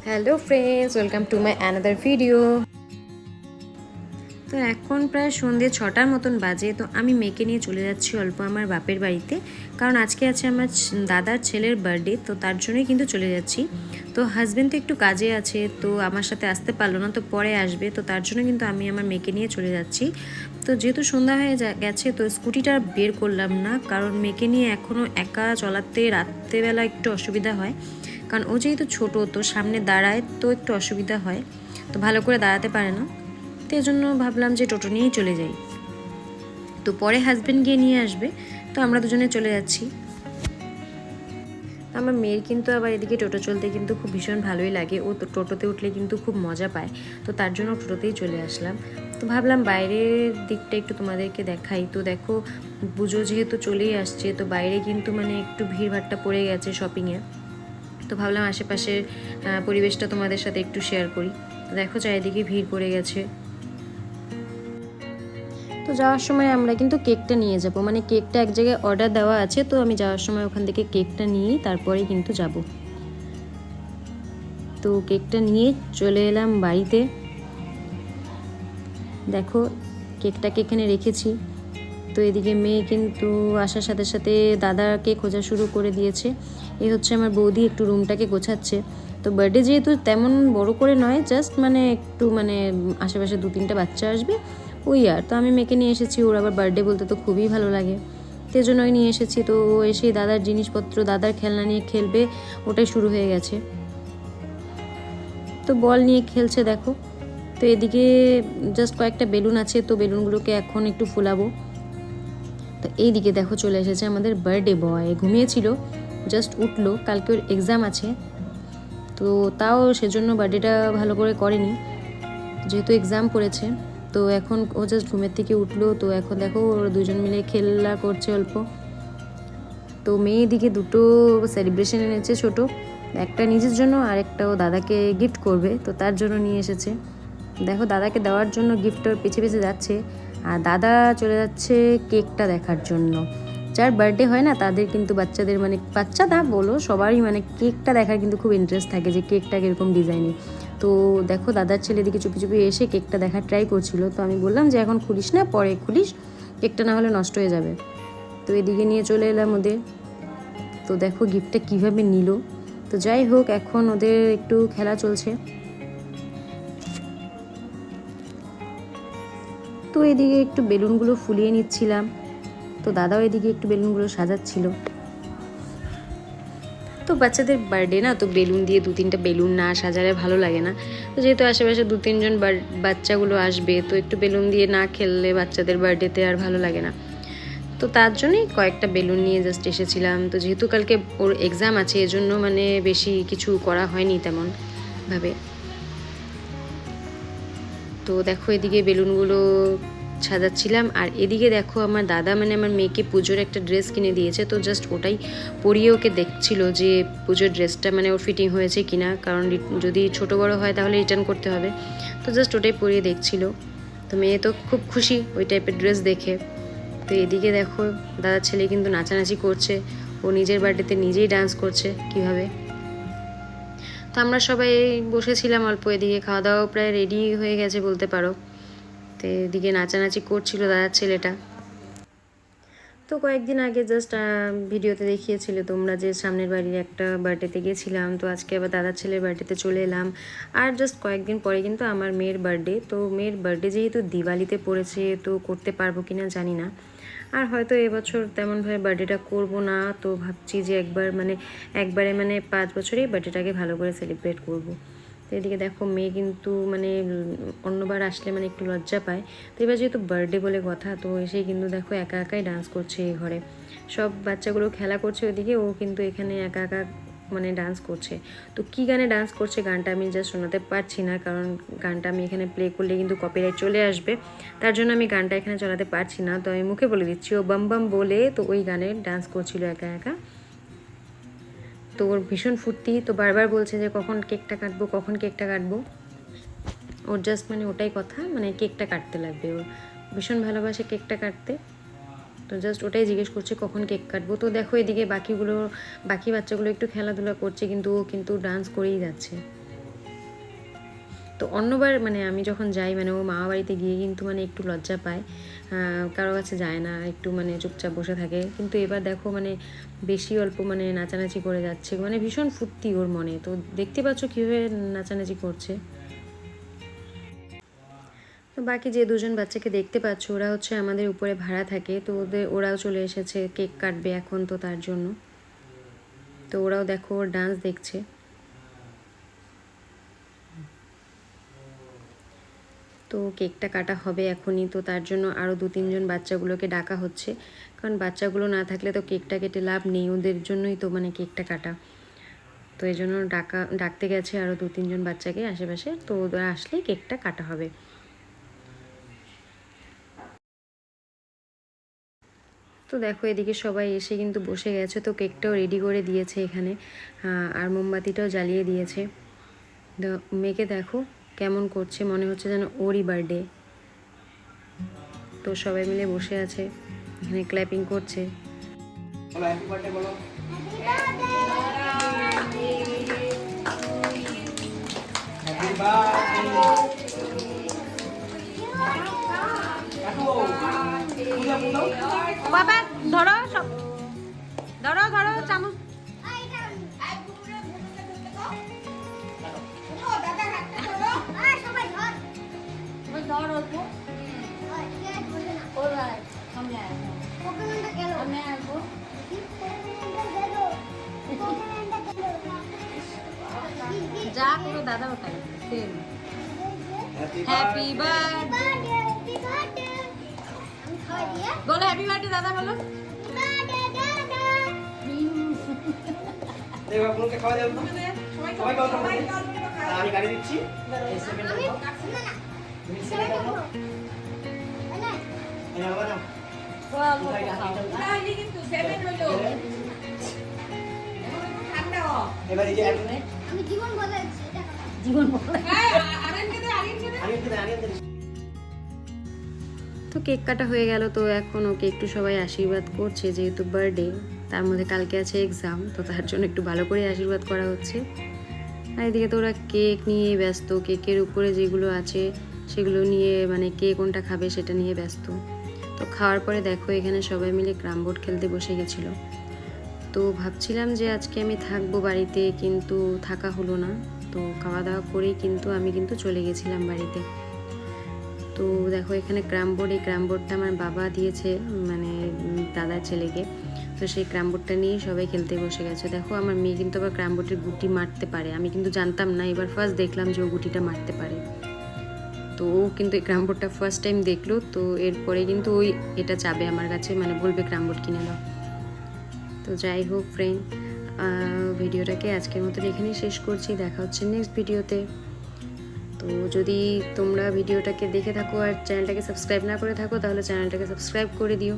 Hello friends, welcome to my another video. তো এখন প্রায় সন্ধ্যে 6টার মতন বাজে। তো আমি মেয়েকে নিয়ে চলে যাচ্ছি অল্প আমার বাপের বাড়িতে, কারণ আজকে আছে আমার দাদার ছেলের বার্থডে। তো তার জন্যই কিন্তু চলে যাচ্ছি। তো হাজব্যান্ড তো একটু কাজে আছে, তো আমার সাথে আসতে পারলো না, তো পরে আসবে। তো তার জন্য কিন্তু আমি আমার মেয়েকে নিয়ে চলে যাচ্ছি। তো যেহেতু সন্ধ্যা হয়ে গেছে, তো স্কুটিটা বের করলাম না, কারণ মেয়েকে নিয়ে এখনও একা চলাতে রাত্রেবেলা একটু অসুবিধা হয়। কারণ ও যেহেতু ছোটো, তো সামনে দাঁড়ায় তো একটু অসুবিধা হয়, তো ভালো করে দাঁড়াতে পারে না। তো এই জন্য ভাবলাম যে টোটো নিয়েই চলে যাই। তো পরে হাজব্যান্ড গিয়ে নিয়ে আসবে। তো আমরা দুজনে চলে যাচ্ছি। আমার মেয়ের কিন্তু আবার এদিকে টোটো চলতে কিন্তু খুব ভীষণ ভালোই লাগে। ও তো টোটোতে উঠলে কিন্তু খুব মজা পায়। তো তার জন্য টোটোতেই চলে আসলাম। তো ভাবলাম বাইরের দিকটা একটু তোমাদেরকে দেখাই। তো দেখো, পুজো যেহেতু চলেই আসছে, তো বাইরে কিন্তু মানে একটু ভিড়ভাট্টা পড়ে গেছে শপিংয়ে। তো ভাবলাম আশেপাশের পরিবেশটা তোমাদের সাথে একটু শেয়ার করি। দেখো চারিদিকে ভিড় পড়ে গেছে। তো যাওয়ার সময় আমরা কিন্তু কেকটা নিয়ে যাব, মানে কেকটা এক জায়গায় অর্ডার দেওয়া আছে। তো আমি যাওয়ার সময় ওখান থেকে কেকটা নিয়েই তারপরেই কিন্তু যাব। তো কেকটা নিয়ে চলে এলাম বাড়িতে। দেখো কেকটাকে এখানে রেখেছি। তো এদিকে মেয়ে কিন্তু আসার সাথে সাথে দাদাকে খোঁজা শুরু করে দিয়েছে। এই হচ্ছে আমার বৌদি একটু রুমটাকে গোছাচ্ছে। তো বার্থডে যেহেতু তেমন বড় করে নয়, জাস্ট মানে একটু মানে আশেপাশে 2-3টা বাচ্চা আসবে ওই। আর তো আমি মেয়েকে নিয়ে এসেছি, ওর আবার বার্থডে বলতে তো খুবই ভালো লাগে, তো এই জন্যই নিয়ে এসেছি। তো ও এসে দাদার জিনিসপত্র, দাদার খেলনা নিয়ে খেলবে, ওটাই শুরু হয়ে গেছে। তো বল নিয়ে খেলছে দেখো। তো এদিকে জাস্ট কয়েকটা বেলুন আছে, তো বেলুনগুলোকে এখন একটু ফুলাবো। তো এইদিকে দেখো চলে এসেছে আমাদের বার্থডে বয়। ঘুমিয়েছিল, জাস্ট উঠলো, কালকে ওর এক্সাম আছে। তো তাও সেজন্য বার্থডেটা ভালো করে করেনি, যেহেতু এক্সাম পড়েছে। তো এখন ও জাস্ট ঘুমের থেকে উঠলো। তো এখন দেখো ওরা দুজন মিলে খেলা করছে অল্প। তো মেয়ে দিকে দুটো সেলিব্রেশন এনেছে ছোট, একটা নিজের জন্য আর একটা ও দাদাকে গিফট করবে, তো তার জন্য নিয়ে এসেছে। দেখো দাদাকে দেওয়ার জন্য গিফটটার পিছে পিছে যাচ্ছে, আর দাদা চলে যাচ্ছে কেকটা দেখার জন্য। যার বার্থডে হয় না তাদের কিন্তু বাচ্চাদের মানে বাচ্চা না বলো সবারই মানে কেকটা দেখার কিন্তু খুব ইন্টারেস্ট থাকে, যে কেকটা কীরকম ডিজাইনের। তো দেখো দাদার ছেলে দিকে চুপি চুপি এসে কেকটা দেখার ট্রাই করছিল। তো আমি বললাম যে এখন খুলিস না, পরে খুলিস, কেকটা না হলে নষ্ট হয়ে যাবে। তো এদিকে নিয়ে চলে এলাম ওদের। তো দেখো গিফটটা কীভাবে নিল। তো যাই হোক, এখন ওদের একটু খেলা চলছে। তো এদিকে একটু বেলুনগুলো ফুলিয়ে নিচ্ছিলাম। তো দাদাও এদিকে একটু বেলুনগুলো সাজাচ্ছিল। তো বাচ্চাদের বার্থডে না, তো বেলুন দিয়ে 2-3টা বেলুন না সাজালে ভালো লাগে না। তো যেহেতু আশেপাশে 2-3জন বাচ্চাগুলো আসবে, তো একটু বেলুন দিয়ে না খেললে বাচ্চাদের বার্থডেতে আর ভালো লাগে না। তো তার জন্যই কয়েকটা বেলুন নিয়ে জাস্ট এসেছিলাম। তো যেহেতু কালকে ওর এক্সাম আছে, এজন্য মানে বেশি কিছু করা হয়নি তেমনভাবে। তো দেখো এদিকে বেলুনগুলো সাজাচ্ছিলাম, আর এদিকে দেখো আমার দাদা মানে আমার মেয়েকে পুজোর একটা ড্রেস কিনে দিয়েছে। তো জাস্ট ওটাই পরিয়ে ওকে দেখছিল যে পুজোর ড্রেসটা মানে ওর ফিটিং হয়েছে কিনা, কারণ যদি ছোট বড় হয় তাহলে রিটার্ন করতে হবে। তো জাস্ট ওটাই পরিয়ে দেখছিল। তো মেয়ে তো খুব খুশি ওই টাইপের ড্রেস দেখে। তো এদিকে দেখো দাদার ছেলে কিন্তু নাচানাচি করছে, ও নিজের বার্থডেতে নিজেই ডান্স করছে কীভাবে। তো আমরা সবাই বসেছিলাম অল্প, এদিকে খাওয়া দাওয়া প্রায় রেডি হয়ে গেছে বলতে পারো। তো এদিকে নাচানাচি করছিল দাদার ছেলেটা। তো কয়েকদিন আগে জাস্ট ভিডিওতে দেখিয়েছিলে তোমরা যে সামনের বাড়ির একটা বার্থডেতে গেছিলাম। তো আজকে আবার দাদার ছেলের বার্থডেতে চলে এলাম। আর জাস্ট কয়েকদিন পরে কিন্তু আমার মেয়ের বার্থডে। তো মেয়ের বার্থডে যেহেতু দিওয়ালিতে পড়েছে, তো করতে পারবো কিনা জানি না। আর হয়তো এবছর তেমনভাবে বার্থডেটা করবো না। তো ভাবছি যে একবারে 5 বছরেই বার্থডেটাকে ভালো করে সেলিব্রেট করব। তো এদিকে দেখো মেয়ে কিন্তু মানে অন্যবার আসলে মানে একটু লজ্জা পায়। তো এবার যেহেতু বার্থডে বলে কথা, তো এসেই কিন্তু দেখো একা একাই ডান্স করছে এই ঘরে। সব বাচ্চাগুলো খেলা করছে ওইদিকে, ও কিন্তু এখানে একা একা মানে ডান্স করছে। তো কী গানে ডান্স করছে গানটা আমি জাস্ট শোনাতে পারছি না, কারণ গানটা আমি এখানে প্লে করলে কিন্তু কপিরাইট চলে আসবে। তার জন্য আমি গানটা এখানে চালাতে পারছি না। তো আমি মুখে বলে দিচ্ছি ও বাম বাম বলে, তো ওই গানে ডান্স করছিল একা একা। তো ওর ভীষণ ফুর্তি, তো বারবার বলছে যে কখন কেকটা কাটবো, কখন কেকটা কাটবো। ওর জাস্ট মানে ওটাই কথা, মানে কেকটা কাটতে লাগবে। ওর ভীষণ ভালোবাসে কেকটা কাটতে। তো জাস্ট ওটাই জিজ্ঞেস করছে কখন কেক কাটবো। তো দেখো এদিকে বাকি বাচ্চাগুলো একটু খেলাধুলা করছে, কিন্তু ও কিন্তু ডান্স করেই যাচ্ছে। তো অন্যবার মানে আমি যখন যাই মানে ও মামা বাড়িতে গিয়ে কিন্তু মানে একটু লজ্জা পায়, কারো কাছে যায় না, একটু মানে চুপচাপ বসে থাকে। কিন্তু এবার দেখো মানে বেশি অল্প মানে নাচানাচি করে যাচ্ছে, মানে ভীষণ ফুর্তি ওর মনে। তো দেখতে পাচ্ছ কীভাবে নাচানাচি করছে। তো বাকি যে দুজন বাচ্চাকে দেখতে পাচ্ছ ওরা হচ্ছে আমাদের উপরে ভাড়া থাকে, তো ওরাও চলে এসেছে, কেক কাটবে এখন, তো তার জন্য তো ওরাও দেখো ওর ডান্স দেখছে। তো কেকটা কাটা হবে এখনই, তো তার জন্য আরও 2-3 জন বাচ্চাগুলোকে ডাকা হচ্ছে, কারণ বাচ্চাগুলো না থাকলে তো কেকটা কেটে লাভ নেই, ওদের জন্যই তো মানে কেকটা কাটা। তো এই জন্য ডাকতে গেছে আরও 2-3 জন বাচ্চাকে আশেপাশে, তো ওরা আসলেই কেকটা কাটা হবে। তো দেখো এদিকে সবাই এসে কিন্তু বসে গেছে, তো কেকটাও রেডি করে দিয়েছে এখানে, আর মোমবাতিটাও জ্বালিয়ে দিয়েছে। মেয়েকে দেখো কেমন করছে, মনে হচ্ছে যেন ওরই বার্থডে। তো সবাই মিলে বসে আছে, এখানে ক্ল্যাপিং করছে। বাবা ধরো, সব ধরো ধরো চামচ। যা করো দাদা ওটাই সেম। হ্যাপি বার্থডে বলো, হ্যাপি বার্থডে দাদা বলো। আমি গাড়ি দিচ্ছি। এবার এই যে আমি জীবন বলাচ্ছি, জীবন তো কেক কাটা হয়ে গেল, তো এখন ওকে একটু সবাই আশীর্বাদ করছে, যেহেতু বার্থডে, তার মধ্যে কালকে আছে এক্সাম, তো তার জন্য একটু ভালো করে আশীর্বাদ করা হচ্ছে। আর এদিকে তো ওরা কেক নিয়ে ব্যস্ত, কেকের উপরে যেগুলো আছে সেগুলো নিয়ে মানে কে কোনটা খাবে সেটা নিয়ে ব্যস্ত। তো খাওয়ার পরে দেখো এখানে সবাই মিলে ক্যারাম বোর্ড খেলতে বসে গেছিলো। তো ভাবছিলাম যে আজকে আমি থাকবো বাড়িতে, কিন্তু থাকা হলো না। তো খাওয়া দাওয়া করেই কিন্তু আমি চলে গেছিলাম বাড়িতে। তো দেখো এখানে ক্যারাম বোর্ড, এই ক্যারাম বোর্ডটা আমার বাবা দিয়েছে মানে দাদার ছেলেকে। তো সেই ক্যারাম বোর্ডটা নিয়েই সবাই খেলতে বসে গেছে। দেখো আমার মেয়ে কিন্তু আবার ক্যারাম বোর্ডের গুটি মারতে পারে, আমি কিন্তু জানতাম না, এবার ফার্স্ট দেখলাম যে ও গুটিটা মারতে পারে। তো ও কিন্তু এই ক্যারাম বোর্ডটা ফার্স্ট টাইম দেখলো, তো এরপরে কিন্তু ওই এটা চাবে আমার কাছে, মানে বলবে ক্যারাম বোর্ড কিনে দাও। তো যাই হোক ফ্রেন্ড, ভিডিওটাকে আজকের মতন এখানেই শেষ করছি, দেখা হচ্ছে নেক্সট ভিডিওতে। তো যদি তোমরা ভিডিওটাকে দেখে থাকো আর চ্যানেলটাকে সাবস্ক্রাইব না করে থাকো, তাহলে চ্যানেলটাকে সাবস্ক্রাইব করে দিও।